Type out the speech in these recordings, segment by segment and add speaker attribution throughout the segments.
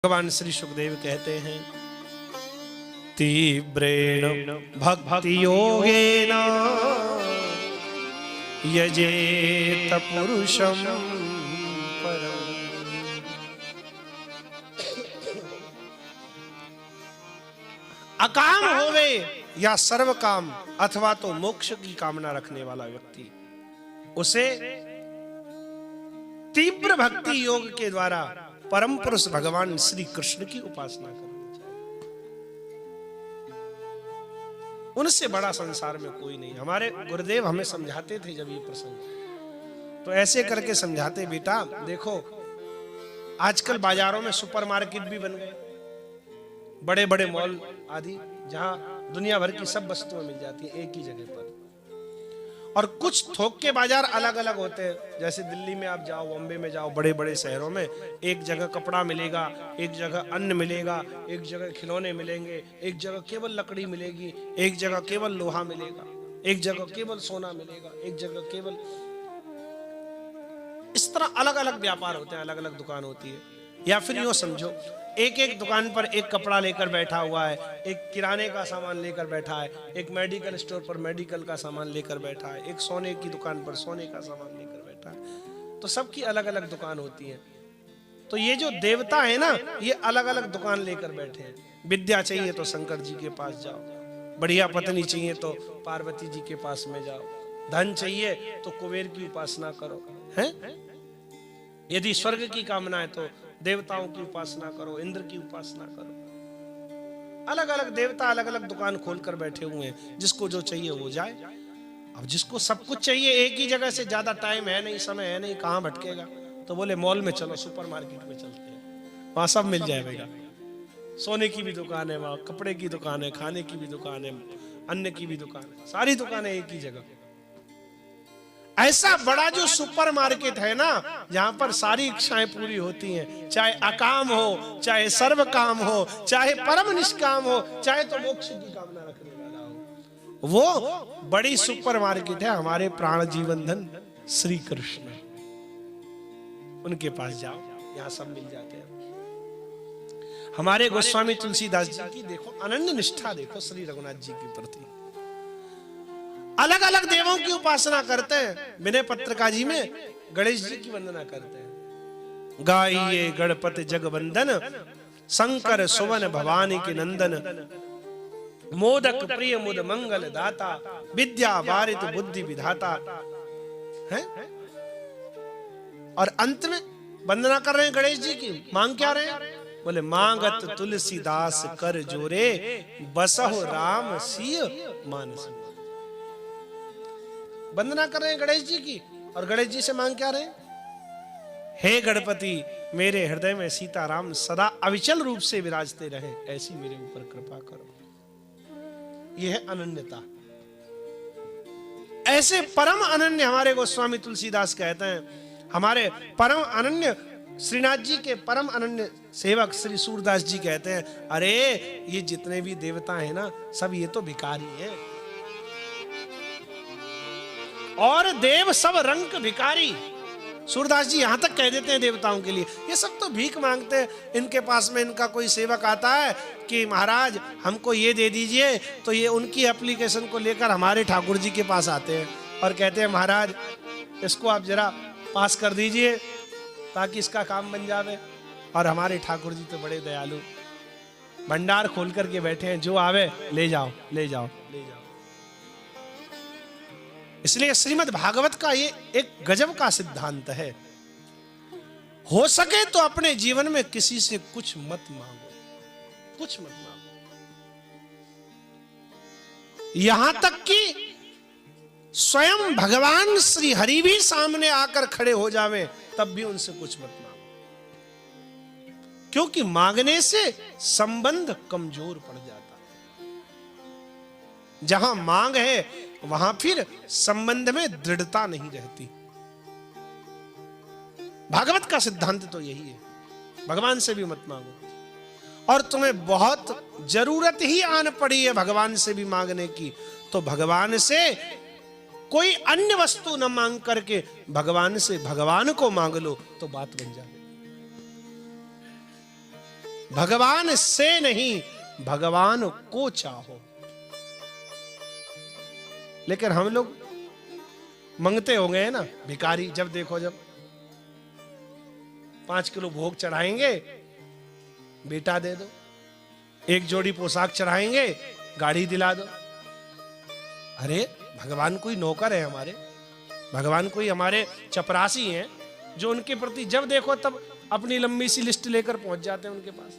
Speaker 1: भगवान श्री सुखदेव कहते हैं, तीव्रेण भक्ति योगेन यजेत पुरुषं परम। अकाम होवे या सर्व काम अथवा तो मोक्ष की कामना रखने वाला व्यक्ति, उसे तीव्र भक्ति योग के द्वारा परम पुरुष भगवान श्री कृष्ण की उपासना करनी चाहिए। उनसे बड़ा संसार में कोई नहीं। हमारे गुरुदेव हमें समझाते थे जब ये प्रसंग, तो ऐसे करके समझाते, बेटा देखो आजकल बाजारों में सुपरमार्केट भी बन गए, बड़े बड़े मॉल आदि, जहां दुनिया भर की सब वस्तुएं मिल जाती है एक ही जगह पर। और कुछ थोक के बाजार अलग अलग होते हैं, जैसे दिल्ली में आप जाओ, बॉम्बे में जाओ, बड़े बड़े शहरों में एक जगह कपड़ा मिलेगा, एक जगह अन्न मिलेगा, एक जगह खिलौने मिलेंगे, एक जगह केवल लकड़ी मिलेगी, एक जगह केवल लोहा मिलेगा, एक जगह केवल सोना मिलेगा, एक जगह केवल, इस तरह अलग अलग व्यापार होते हैं, अलग अलग दुकान होती है। या फिर यूं समझो, एक एक दुकान पर एक कपड़ा लेकर बैठा हुआ है, एक किराने का सामान लेकर बैठा है, एक मेडिकल स्टोर पर मेडिकल का सामान लेकर बैठा है, एक सोने की दुकान पर सोने का सामान लेकर बैठा है। तो सबकी अलग अलग दुकान होती है। तो ये जो देवता है ना, ये अलग अलग दुकान लेकर बैठे हैं। विद्या चाहिए तो शंकर जी के पास जाओ, बढ़िया पत्नी चाहिए तो पार्वती जी के पास में जाओ, धन चाहिए तो कुबेर की उपासना करो, है? यदि स्वर्ग की कामना है तो देवताओं की उपासना करो, इंद्र की उपासना करो। अलग अलग देवता अलग अलग दुकान खोलकर बैठे हुए हैं, जिसको जो चाहिए वो जाए। अब जिसको सब कुछ चाहिए एक ही जगह से, ज्यादा टाइम है नहीं, समय है नहीं, कहां भटकेगा, तो बोले मॉल में चलो, सुपरमार्केट में चलते हैं, वहां सब मिल जाएगा। सोने की भी दुकान है वहां, कपड़े की दुकान है, खाने की भी दुकान है, अन्न की भी दुकान है, सारी दुकानें एक ही जगह। ऐसा बड़ा जो सुपर मार्केट है ना, जहां पर सारी इच्छाएं पूरी होती हैं, चाहे अकाम हो, चाहे सर्व काम हो, चाहे परम निष्काम हो, चाहे तो मोक्ष की कामना रखने वाला हो, वो बड़ी सुपर मार्केट है हमारे प्राण जीवन धन श्री कृष्ण। उनके पास जाओ, यहां सब मिल जाते हैं। हमारे गोस्वामी तुलसीदास जी की देखो अनन्य निष्ठा, देखो श्री रघुनाथ जी के प्रति। अलग अलग देवों की उपासना करते हैं। विनय पत्रिका जी में गणेश जी की वंदना करते हैं। गाइए गणपति जगवंदन, शंकर सुवन भवानी के नंदन, मोदक प्रिय मुद मंगल दाता, विद्या वारित बुद्धि विधाता, है? और अंत में वंदना कर रहे हैं गणेश जी की। मांग क्या रहे हैं? बोले मांगत तुलसीदास कर जोरे, बसहु राम सिय मानस। वंदना कर रहे हैं गणेश जी की, और गणेश जी से मांग क्या रहे हैं? हे गणपति, मेरे हृदय में सीताराम सदा अविचल रूप से विराजते रहे, ऐसी मेरे ऊपर कृपा करो। यह है अनन्यता। ऐसे परम अनन्य हमारे गोस्वामी तुलसीदास कहते हैं। हमारे परम अनन्य श्रीनाथ जी के परम अनन्य सेवक श्री सूरदास जी कहते हैं, अरे ये जितने भी देवता हैं ना, सब ये तो भिखारी हैं, और देव सब रंग भिखारी। सूरदास जी यहां तक कह देते हैं देवताओं के लिए, ये सब तो भीख मांगते हैं। इनके पास में इनका कोई सेवक आता है कि महाराज हमको ये दे दीजिए, तो ये उनकी एप्लीकेशन को लेकर हमारे ठाकुर जी के पास आते हैं और कहते हैं महाराज इसको आप जरा पास कर दीजिए ताकि इसका काम बन जावे। और हमारे ठाकुर जी तो बड़े दयालु, भंडार खोल करके बैठे हैं, जो आवे ले जाओ ले जाओ ले जाओ। इसलिए श्रीमद् भागवत का ये एक गजब का सिद्धांत है, हो सके तो अपने जीवन में किसी से कुछ मत मांगो, कुछ मत मांगो। यहां तक कि स्वयं भगवान श्री हरि भी सामने आकर खड़े हो जावे, तब भी उनसे कुछ मत मांगो, क्योंकि मांगने से संबंध कमजोर पड़ जाता है। जहां मांग है वहां फिर संबंध में दृढ़ता नहीं रहती। भागवत का सिद्धांत तो यही है, भगवान से भी मत मांगो। और तुम्हें बहुत जरूरत ही आन पड़ी है भगवान से भी मांगने की, तो भगवान से कोई अन्य वस्तु न मांग करके भगवान से भगवान को मांग लो, तो बात बन जाए। भगवान से नहीं भगवान को चाहो। लेकिन हम लोग मंगते हो गए ना, भिखारी। जब देखो जब 5 किलो भोग चढ़ाएंगे, बेटा दे दो। 1 जोड़ी पोशाक चढ़ाएंगे, गाड़ी दिला दो। अरे भगवान कोई नौकर है हमारे? भगवान कोई हमारे चपरासी हैं जो उनके प्रति जब देखो तब अपनी लंबी सी लिस्ट लेकर पहुंच जाते हैं उनके पास?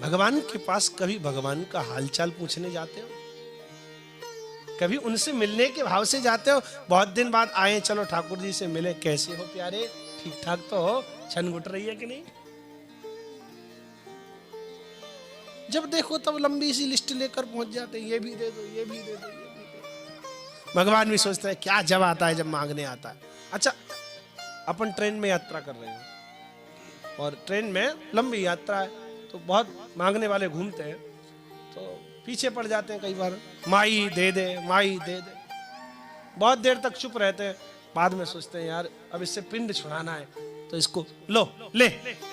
Speaker 1: भगवान के पास कभी भगवान का हालचाल पूछने जाते हो? कभी उनसे मिलने के भाव से जाते हो? बहुत दिन बाद आए, चलो ठाकुर जी से मिले, कैसे हो प्यारे, ठीक ठाक तो हो, छन घुट रही है कि नहीं? जब देखो तब लंबी सी लिस्ट लेकर पहुंच जाते हैं, ये भी दे दो, ये भी दे दो, ये भी दे दो। भगवान भी सोचते हैं क्या जब आता है, जब मांगने आता है। अच्छा, अपन ट्रेन में यात्रा कर रहे हैं और ट्रेन में लंबी यात्रा है तो बहुत मांगने वाले घूमते हैं, तो पीछे पड़ जाते हैं कई बार, माई दे दे, माई दे दे। बहुत देर तक चुप रहते हैं, बाद में सोचते हैं यार अब इससे पिंड छुड़ाना है तो इसको लो, ले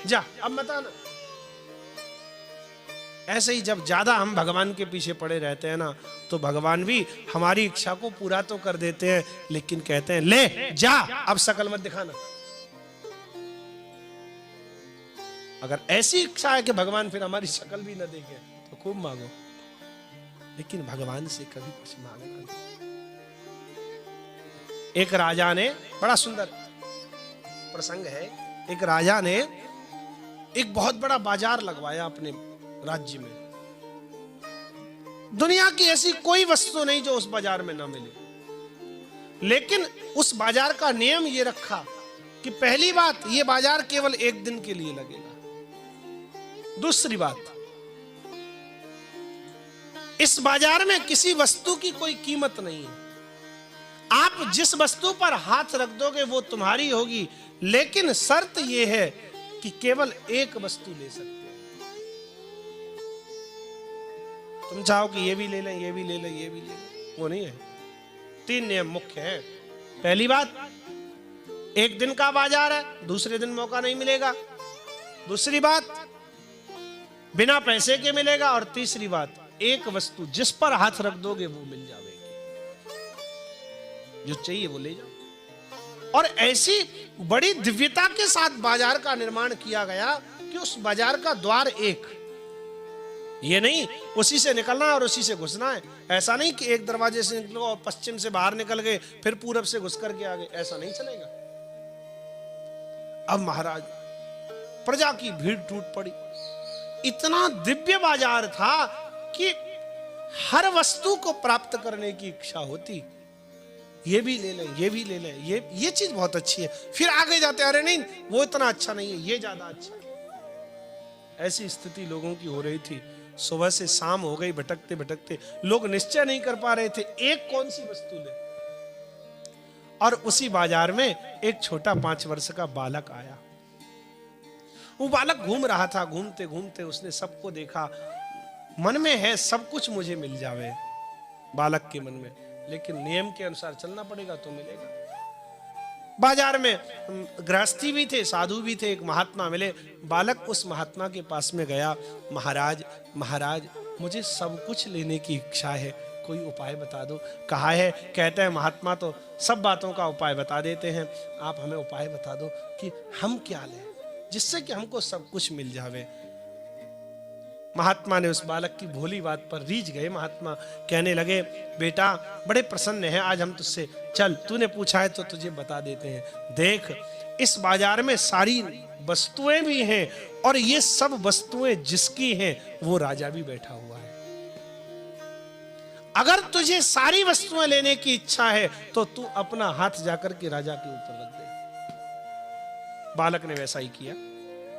Speaker 1: जा, अब मत आना। ऐसे ही जब ज्यादा हम भगवान के पीछे पड़े रहते हैं ना, तो भगवान भी हमारी इच्छा को पूरा तो कर देते हैं, लेकिन कहते हैं ले जा, अब शकल मत दिखाना। अगर ऐसी इच्छा है कि भगवान फिर हमारी शक्ल भी न देखे तो खूब मांगो, लेकिन भगवान से कभी कुछ मांगना नहीं। एक राजा ने, बड़ा सुंदर प्रसंग है, एक राजा ने एक बहुत बड़ा बाजार लगवाया अपने राज्य में। दुनिया की ऐसी कोई वस्तु नहीं जो उस बाजार में ना मिले, लेकिन उस बाजार का नियम ये रखा कि पहली बात, ये बाजार केवल 1 दिन के लिए लगेगा। दूसरी बात, इस बाजार में किसी वस्तु की कोई कीमत नहीं है। आप जिस वस्तु पर हाथ रख दोगे वो तुम्हारी होगी, लेकिन शर्त यह है कि केवल 1 वस्तु ले सकते हो। तुम चाहो कि ये भी ले लें, ये भी ले लें, ये भी ले लें, वो नहीं है। 3 नियम मुख्य हैं। पहली बात, 1 दिन का बाजार है, दूसरे दिन मौका नहीं मिलेगा। दूसरी बात, बिना पैसे के मिलेगा। और तीसरी बात, 1 वस्तु जिस पर हाथ रख दोगे वो मिल जाएगी, जो चाहिए वो ले जाओ। और ऐसी बड़ी दिव्यता के साथ बाजार का निर्माण किया गया कि उस बाजार का द्वार 1, ये नहीं उसी से निकलना और उसी से घुसना है। ऐसा नहीं कि एक दरवाजे से निकलो और पश्चिम से बाहर निकल गए फिर पूरब से घुस करके आ गए, ऐसा नहीं चलेगा। अब महाराज, प्रजा की भीड़ टूट पड़ी। इतना दिव्य बाजार था कि हर वस्तु को प्राप्त करने की इच्छा होती। ये भी ले लें, ये भी ले लें, ये चीज बहुत अच्छी है, फिर आगे जाते अरे नहीं वो इतना अच्छा नहीं है, ये ज्यादा अच्छा है। ऐसी स्थिति लोगों की हो रही थी। सुबह से शाम हो गई, भटकते भटकते लोग निश्चय नहीं कर पा रहे थे एक कौन सी वस्तु ले। और उसी बाजार में एक छोटा 5 वर्ष का बालक आया। वो बालक घूम रहा था, घूमते घूमते उसने सबको देखा। मन में है सब कुछ मुझे मिल जावे, बालक के मन में, लेकिन नियम के अनुसार चलना पड़ेगा तो मिलेगा। बाजार में गृहस्थी भी थे, साधु भी थे, एक महात्मा मिले। बालक उस महात्मा के पास में गया, महाराज महाराज मुझे सब कुछ लेने की इच्छा है, कोई उपाय बता दो। कहा है, कहते हैं महात्मा तो सब बातों का उपाय बता देते हैं, आप हमें उपाय बता दो कि हम क्या लें जिससे कि हमको सब कुछ मिल जावे। महात्मा ने उस बालक की भोली बात पर रीझ गए। महात्मा कहने लगे, बेटा बड़े प्रसन्न हैं आज हम तुझसे, चल तूने पूछा है तो तुझे बता देते हैं। देख, इस बाजार में सारी वस्तुएं भी हैं और ये सब वस्तुएं जिसकी हैं वो राजा भी बैठा हुआ है। अगर तुझे सारी वस्तुएं लेने की इच्छा है तो तू अपना हाथ जाकर के राजा के ऊपर रख दे। बालक ने वैसा ही किया।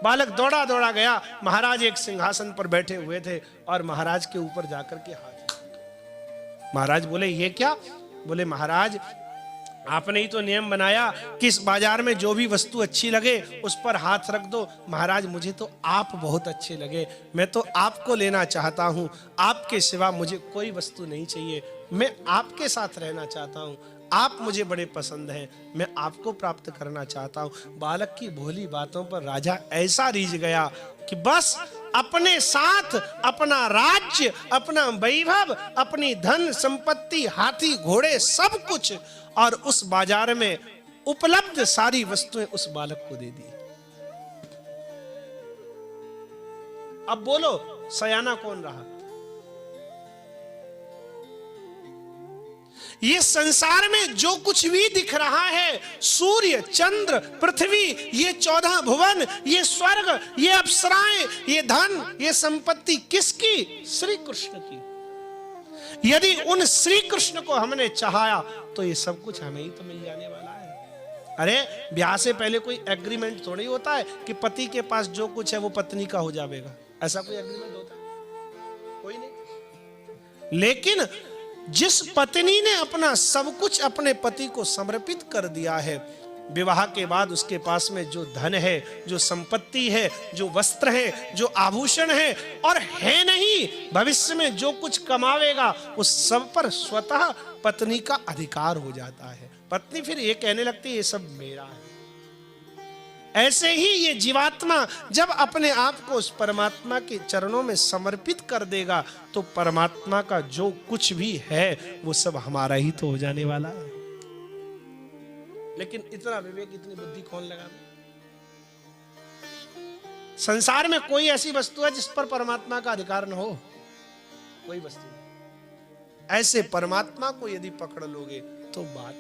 Speaker 1: बालक दौड़ा दौड़ा गया, महाराज एक सिंहासन पर बैठे हुए थे और महाराज के ऊपर जाकर के हाथ। महाराज बोले, ये क्या? बोले, महाराज आपने ही तो नियम बनाया कि इस बाजार में जो भी वस्तु अच्छी लगे उस पर हाथ रख दो। महाराज मुझे तो आप बहुत अच्छे लगे, मैं तो आपको लेना चाहता हूं, आपके सिवा मुझे कोई वस्तु नहीं चाहिए, मैं आपके साथ रहना चाहता हूं, आप मुझे बड़े पसंद हैं, मैं आपको प्राप्त करना चाहता हूं। बालक की भोली बातों पर राजा ऐसा रीझ गया कि बस अपने साथ अपना राज्य, अपना वैभव, अपनी धन संपत्ति, हाथी घोड़े, सब कुछ और उस बाजार में उपलब्ध सारी वस्तुएं उस बालक को दे दी। अब बोलो सयाना कौन रहा? ये संसार में जो कुछ भी दिख रहा है, सूर्य, चंद्र, पृथ्वी, ये 14 भुवन, ये स्वर्ग, ये अप्सराएं, ये धन, ये संपत्ति किसकी? श्री कृष्ण की। यदि उन श्री कृष्ण को हमने चाहा तो ये सब कुछ हमें ही तो मिल जाने वाला है। अरे ब्याह से पहले कोई एग्रीमेंट थोड़ी होता है कि पति के पास जो कुछ है वो पत्नी का हो जाएगा। ऐसा कोई एग्रीमेंट होता है? कोई नहीं। लेकिन जिस पत्नी ने अपना सब कुछ अपने पति को समर्पित कर दिया है, विवाह के बाद उसके पास में जो धन है, जो संपत्ति है, जो वस्त्र है, जो आभूषण है और है नहीं, भविष्य में जो कुछ कमावेगा उस सब पर स्वतः पत्नी का अधिकार हो जाता है। पत्नी फिर ये कहने लगती है ये सब मेरा है। ऐसे ही ये जीवात्मा जब अपने आप को उस परमात्मा के चरणों में समर्पित कर देगा तो परमात्मा का जो कुछ भी है वो सब हमारा ही तो हो जाने वाला है। लेकिन इतना विवेक, इतनी बुद्धि कौन लगा? संसार में कोई ऐसी वस्तु है जिस पर परमात्मा का अधिकार न हो? कोई वस्तु नहीं। ऐसे परमात्मा को यदि पकड़ लोगे तो बात